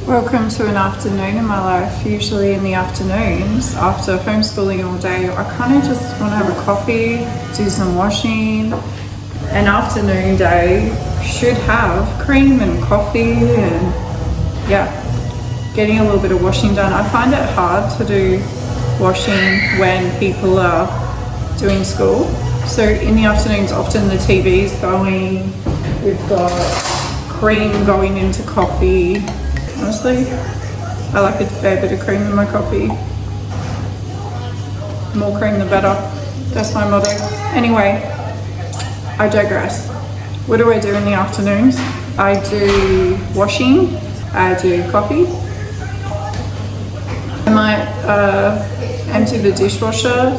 Welcome to an afternoon in my life. Usually in the afternoons, after homeschooling all day, I kind of just want to have a coffee, do some washing. An afternoon day should have cream and coffee and getting a little bit of washing done. I find it hard to do washing when people are doing school. So in the afternoons, often the TV's going, we've got cream going into coffee. Honestly, I like a fair bit of cream in my coffee. More cream the better. That's my motto. Anyway, I digress. What do I do in the afternoons? I do washing, I do coffee. I might empty the dishwasher.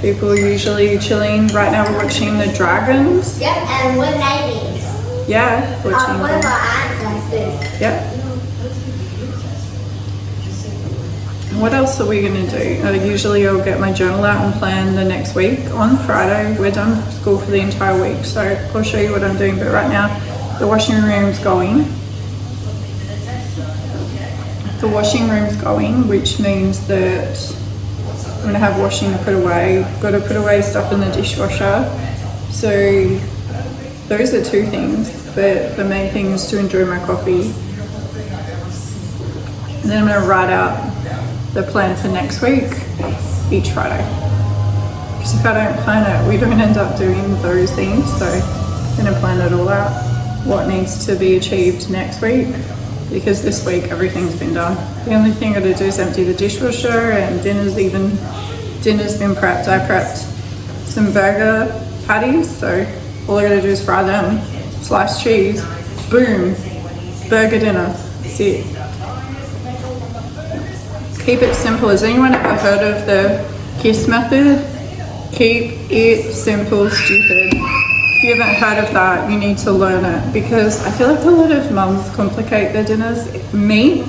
People are usually chilling. Right now we're watching the Dragons. Yep, and we're neighbours. Yeah, watching one of our aunts does. Yep. What else are we going to do? Usually I'll get my journal out and plan the next week. On Friday, we're done school for the entire week, so I'll show you what I'm doing. But right now, the washing room's going. The washing room's going, which means that I'm going to have washing to put away. Got to put away stuff in the dishwasher. So those are two things, but the main thing is to enjoy my coffee. And then I'm going to write out the plan for next week each Friday, because if I don't plan it, we don't end up doing those things. So I'm going to plan it all out, what needs to be achieved next week, because this week everything's been done. The only thing I got to do is empty the dishwasher, and dinner's been prepped. I prepped some burger patties, so all I got to do is fry them, sliced cheese, boom, burger dinner. That's it. Keep it simple. Has anyone ever heard of the KISS method? Keep it simple, stupid. If you haven't heard of that, you need to learn it, because I feel like a lot of mums complicate their dinners. For me,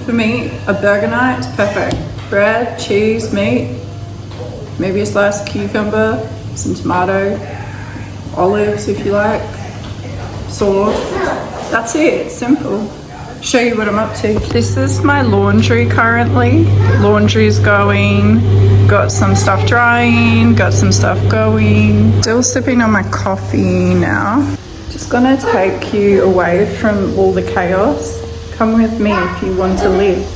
a burger night is perfect. Bread, cheese, meat, maybe a sliced cucumber, some tomato, olives if you like, sauce. That's it, simple. Show you what I'm up to. This is my laundry currently. Laundry's going, got some stuff drying, got some stuff going. Still sipping on my coffee now. Just gonna take you away from all the chaos. Come with me if you want to live.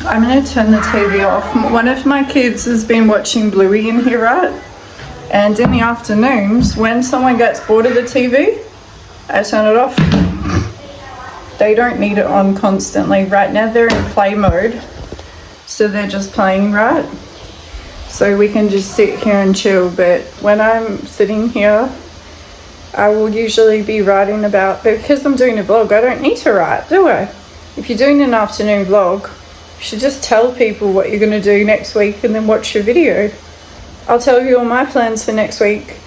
I'm gonna turn the TV off. One of my kids has been watching Bluey in here, right? And in the afternoons, when someone gets bored of the TV, I turn it off. They don't need it on constantly. Right now they're in play mode, so they're just playing, right? So we can just sit here and chill. But when I'm sitting here, I will usually be writing about, but because I'm doing a vlog, I don't need to write, do I? If you're doing an afternoon vlog, you should just tell people what you're going to do next week and then watch your video. I'll tell you all my plans for next week.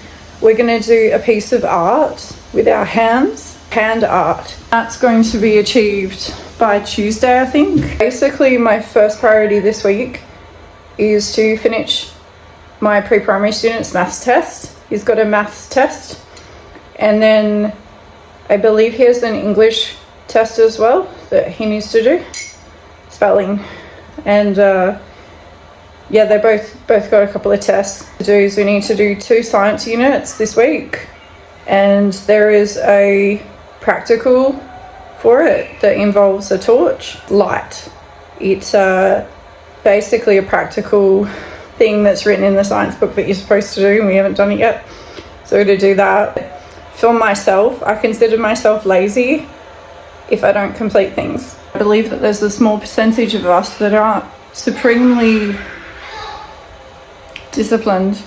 We're going to do a piece of art with our hands. Hand art. That's going to be achieved by Tuesday, I think. Basically, my first priority this week is to finish my pre-primary student's maths test. He's got a maths test, and then I believe he has an English test as well that he needs to do, spelling, and they both got a couple of tests to do. So we need to do 2 science units this week, and there is a practical for it that involves a torch light. It's basically a practical thing that's written in the science book that you're supposed to do, and we haven't done it yet, so to do that. For myself, I consider myself lazy if I don't complete things. I believe that there's a small percentage of us that aren't supremely disciplined.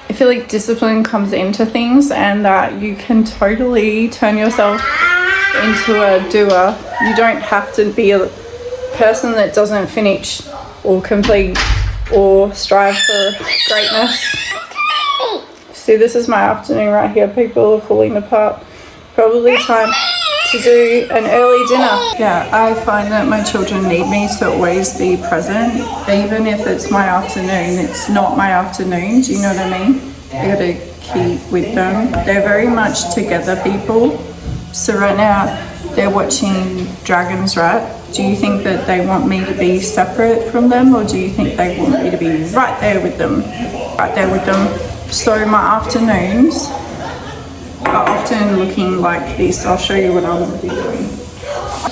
I feel like discipline comes into things, and that you can totally turn yourself into a doer. You don't have to be a person that doesn't finish or complete or strive for greatness. See, this is my afternoon right here. People are falling apart. Probably time to do an early dinner. Yeah, I find that my children need me to always be present. Even if it's my afternoon, it's not my afternoon. Do you know what I mean? I gotta keep with them. They're very much together people. So right now they're watching Dragons, right? Do you think that they want me to be separate from them, or do you think they want me to be right there with them? Right there with them. So my afternoons are often looking like this. I'll show you what I want to be doing.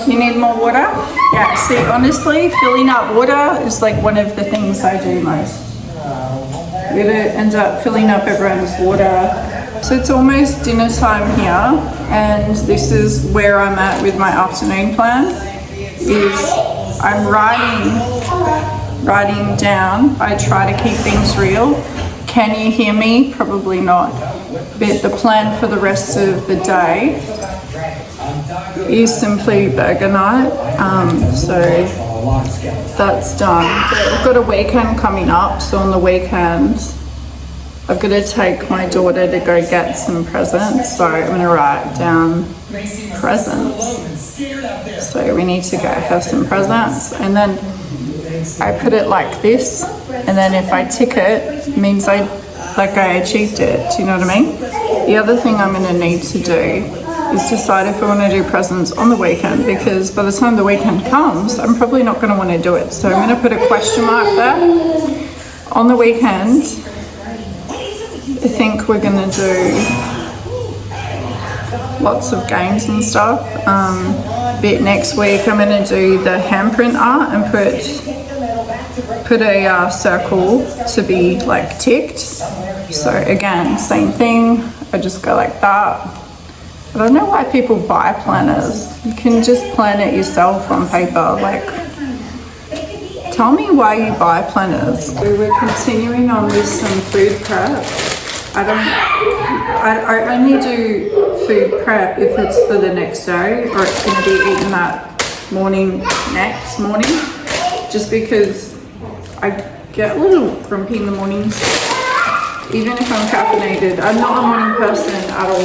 You need more water? Yeah, see, honestly, filling up water is like one of the things I do most. We're gonna end up filling up everyone's water. So it's almost dinner time here, and this is where I'm at with my afternoon plan. Is I'm writing down. I try to keep things real. Can you hear me? Probably not. But the plan for the rest of the day is simply burger night. So that's done. But I've got a weekend coming up, so on the weekend I've got to take my daughter to go get some presents. So I'm going to write down presents. So we need to get her some presents, and then I put it like this, and then if I tick it, it means I achieved it. Do you know what I mean? The other thing I'm going to need to do is decide if I want to do presents on the weekend, because by the time the weekend comes, I'm probably not going to want to do it. So I'm going to put a question mark there. On the weekend, I think we're going to do lots of games and stuff. But next week I'm going to do the handprint art and put a circle to be like ticked. So again, same thing. I just go like that. I don't know why people buy planners. You can just plan it yourself on paper. Like, tell me why you buy planners. We were continuing on with some food prep. I only do food prep if it's for the next day, or it's going to be eaten that next morning, just because I get a little grumpy in the mornings, even if I'm caffeinated. I'm not a morning person at all.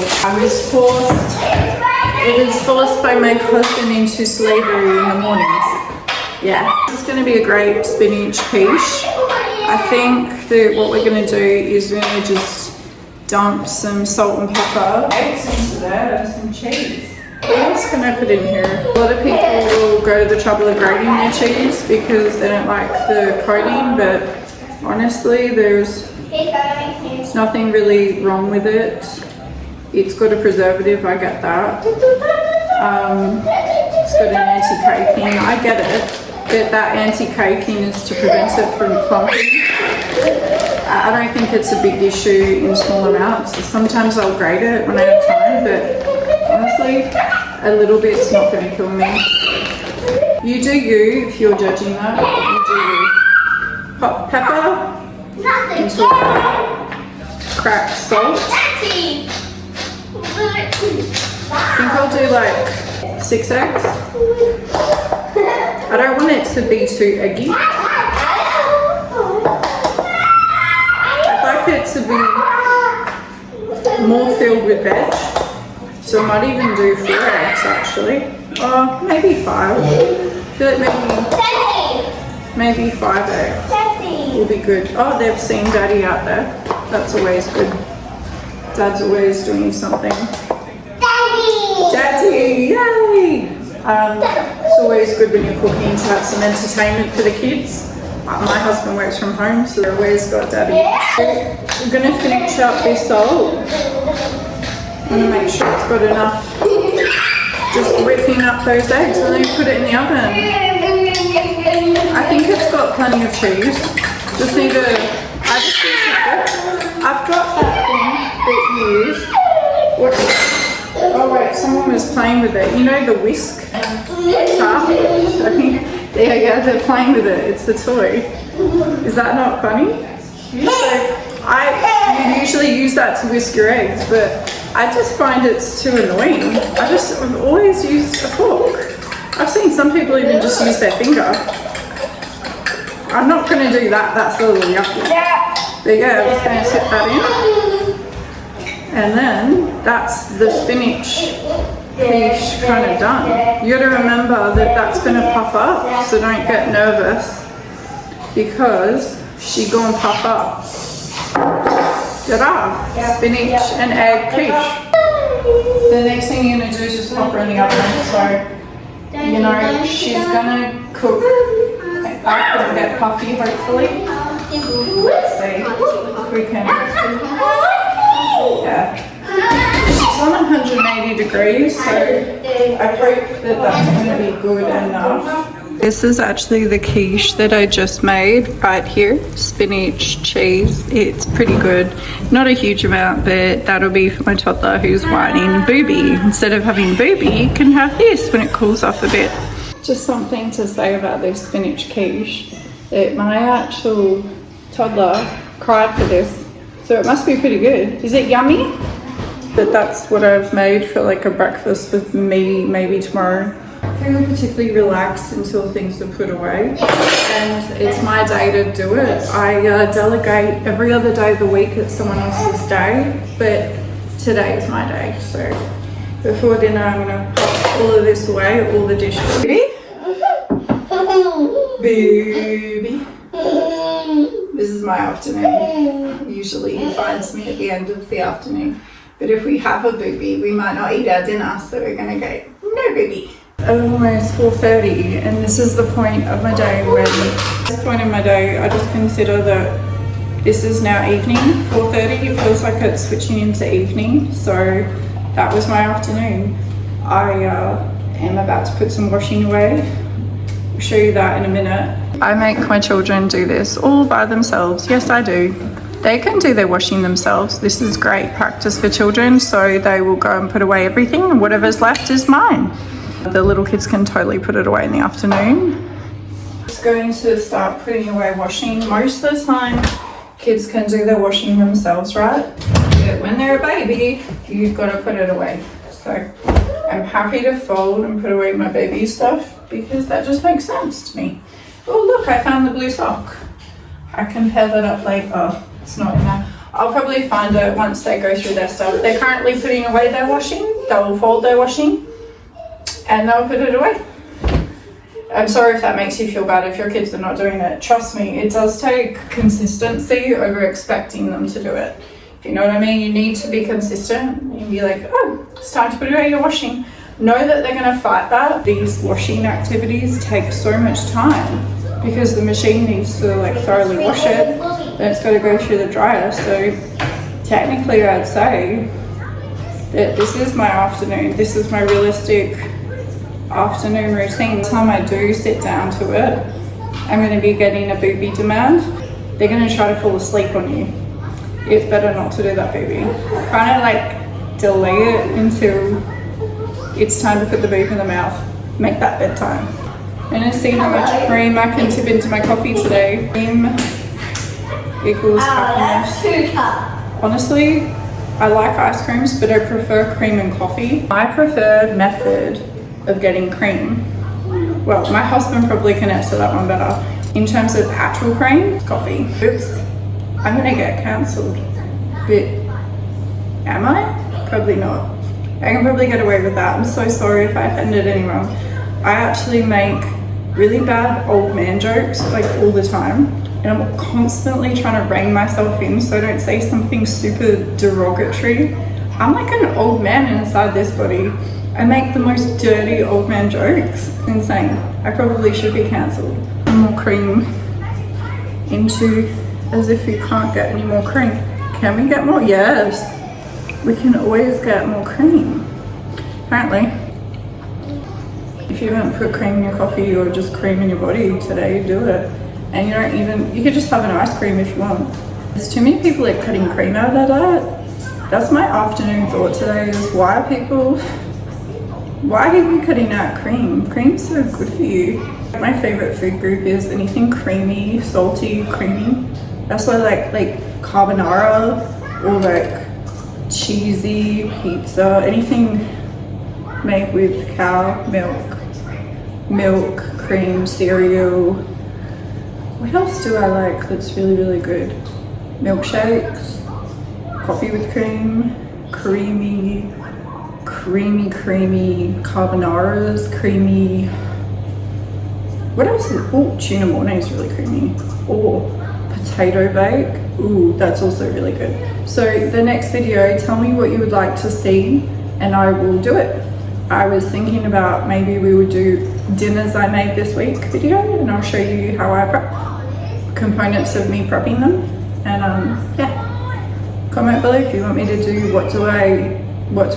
It was forced by my husband into slavery in the mornings. Yeah, it's going to be a great spinach quiche. I think that what we're going to do is we're going to just dump some salt and pepper, eggs into there, and some cheese. What else can I put in here? A lot of people will go to the trouble of grating their cheese because they don't like the coating, but honestly, there's nothing really wrong with it. It's got a preservative, I get that. It's got an anti-caking, I get it. But that anti-caking is to prevent it from clumping. I don't think it's a big issue in small amounts. Sometimes I'll grate it when I have time, but honestly, a little bit's not going to kill me. You do you if you're judging that. You do you. Hot pepper. Into cracked salt. I think I'll do like 6 eggs. I don't want it to be too eggy. I'd like it to be more filled with veg. So I might even do 4 eggs actually. Oh, maybe 5. I feel like maybe 5 eggs will be good. Oh, they've seen Daddy out there. That's always good. Dad's always doing something. Daddy! Yay! It's always good when you're cooking to have some entertainment for the kids. My husband works from home, so they've always got Daddy. We're going to finish up this salt. I'm going to make sure it's got enough. Just whipping up those eggs and then put it in the oven. I think it's got plenty of cheese. Just need to... I've got that thing that you use. Oh wait, someone was playing with it. You know the whisk stuff? There you go, they're playing with it. It's a toy. Is that not funny? You usually use that to whisk your eggs, but I just find it's too annoying. I've always used a fork. I've seen some people even just use their finger. I'm not going to do that. That's a little yucky. But yeah, I'm just going to tip that in. And then that's the spinach quiche kind of done. You got to remember that that's going to puff up, so don't get nervous because she gonna puff up. Ta-da! Spinach and egg quiche. The next thing you're going to do is just pop her in the oven. So you know, she's gonna cook up and get puffy, hopefully. Let's see if we can. Yeah. She's on 180 degrees, so I hope that that's going to be good enough. This is actually the quiche that I just made right here. Spinach, cheese. It's pretty good. Not a huge amount, but that'll be for my toddler who's whining Booby. Instead of having Booby, you can have this when it cools off a bit. Just something to say about this spinach quiche. My actual toddler cried for this, so it must be pretty good. Is it yummy? But that's what I've made for like a breakfast with me maybe tomorrow. I feel particularly relaxed until things are put away, and it's my day to do it. I delegate every other day of the week. It's someone else's day, but today is my day. So before dinner I'm gonna pop all of this away, all the dishes. Baby. This is my afternoon. Usually he finds me at the end of the afternoon. But if we have a booby, we might not eat our dinner, so we're gonna go, no booby. Almost 4:30, and this is the point of my day when, at this point in my day, I just consider that this is now evening. 4:30, it feels like it's switching into evening, so that was my afternoon. I am about to put some washing away. I'll show you that in a minute. I make my children do this all by themselves. Yes, I do. They can do their washing themselves. This is great practice for children, so they will go and put away everything, and whatever's left is mine. The little kids can totally put it away in the afternoon. Just going to start putting away washing. Most of the time, kids can do their washing themselves, right? But when they're a baby, you've got to put it away. So I'm happy to fold and put away my baby stuff because that just makes sense to me. Oh look, I found the blue sock. I can pair that up later. It's not in there. I'll probably find it once they go through their stuff. They're currently putting away their washing. They'll fold their washing and they'll put it away. I'm sorry if that makes you feel bad if your kids are not doing it. Trust me, it does take consistency over expecting them to do it. If you know what I mean, you need to be consistent and be like, oh, it's time to put away your washing. Know that they're gonna fight that. These washing activities take so much time because the machine needs to like thoroughly wash it, then it's got to go through the dryer. So technically I'd say that this is my afternoon. This is my realistic afternoon routine. The time I do sit down to it, I'm going to be getting a booby demand. They're going to try to fall asleep on you. It's better not to do that, baby. Kind of like delay it until it's time to put the boob in the mouth. Make that bedtime. I'm going to see how much cream I can tip into my coffee today. Cream equals happiness. That's 2 cups. Honestly, I like ice creams, but I prefer cream and coffee. My preferred method of getting cream, well, my husband probably can answer that one better. In terms of actual cream, coffee. Oops, I'm gonna get cancelled. But am I? Probably not. I can probably get away with that. I'm so sorry if I offended anyone. I actually make really bad old man jokes like all the time, and I'm constantly trying to rein myself in so I don't say something super derogatory. I'm like an old man inside this body. I make the most dirty old man jokes. It's insane. I probably should be cancelled. More cream into, as if you can't get any more cream. Can we get more? Yes. We can always get more cream. Apparently. If you haven't put cream in your coffee or just cream in your body today, do it. And you don't even, you could just have an ice cream if you want. There's too many people like cutting cream out of their diet. That's my afternoon thought today is why are we cutting out cream? Cream's so good for you. My favorite food group is anything creamy, salty, creamy. That's why I like carbonara or like cheesy pizza, anything made with cow milk, cream, cereal. What else do I like that's really, really good? Milkshakes, coffee with cream, creamy carbonaras, creamy. What else is, oh, tuna mornay is really creamy. Or potato bake, ooh, that's also really good. So the next video, tell me what you would like to see and I will do it. I was thinking about maybe we would do dinners I made this week video, and I'll show you how I prep, components of me prepping them, and yeah, comment below if you want me to do what do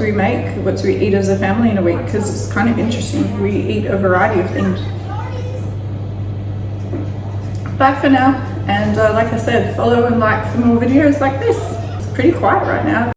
we make, what do we eat as a family in a week, because it's kind of interesting. We eat a variety of things. Bye for now, and like I said, follow and like for more videos like this. It's pretty quiet right now.